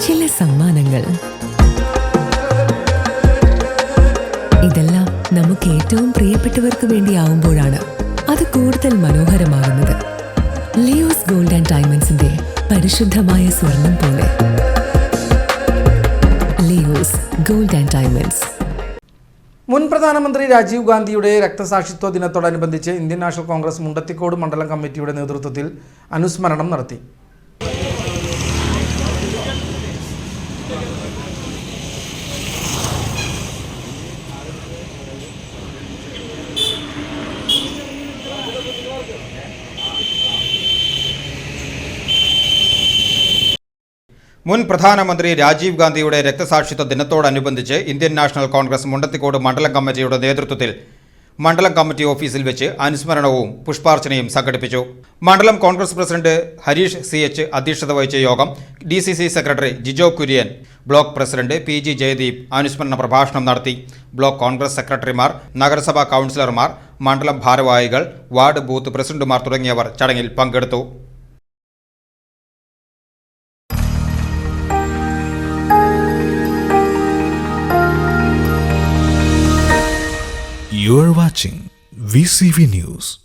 ചില സമ്മാനങ്ങൾ. ഇതെല്ലാം നമുക്ക് ഏറ്റവും പ്രിയപ്പെട്ടവർക്ക് വേണ്ടിയാവുമ്പോഴാണ് അത് കൂടുതൽ മനോഹരമാകുന്നത്. ലിയോസ് ഗോൾഡ് ആൻഡ് ഡയമണ്ട്സിന്റെ പരിശുദ്ധമായ സ്വർണം പോലെ. Leo's gold and diamonds. മുൻ പ്രധാനമന്ത്രി രാജീവ് ഗാന്ധിയുടെ രക്തസാക്ഷിത്വ ദിനത്തോടനുബന്ധിച്ച് ഇന്ത്യൻ നാഷണൽ കോൺഗ്രസ് മുണ്ടത്തിക്കോട് മണ്ഡലം കമ്മിറ്റിയുടെ നേതൃത്വത്തിൽ അനുസ്മരണം നടത്തി. മുൻ പ്രധാനമന്ത്രി രാജീവ് ഗാന്ധിയുടെ രക്തസാക്ഷിത്വ ദിനത്തോടനുബന്ധിച്ച് ഇന്ത്യൻ നാഷണൽ കോൺഗ്രസ് മുണ്ടത്തിക്കോട് മണ്ഡലം കമ്മിറ്റിയുടെ നേതൃത്വത്തിൽ മണ്ഡലം കമ്മിറ്റി ഓഫീസിൽ വെച്ച് അനുസ്മരണവും പുഷ്പാർച്ചനയും സംഘടിപ്പിച്ചു. മണ്ഡലം കോൺഗ്രസ് പ്രസിഡന്റ് ഹരീഷ് CH അധ്യക്ഷത വഹിച്ച യോഗം DCC secretary Jijo Kurian, block president PG Jayadeep അനുസ്മരണ പ്രഭാഷണം നടത്തി. ബ്ലോക്ക് കോൺഗ്രസ് സെക്രട്ടറിമാർ, നഗരസഭാ കൗൺസിലർമാർ, മണ്ഡലം ഭാരവാഹികൾ, വാർഡ് ബൂത്ത് പ്രസിഡന്റുമാർ തുടങ്ങിയവർ ചടങ്ങിൽ പങ്കെടുത്തു. You are watching VCV News.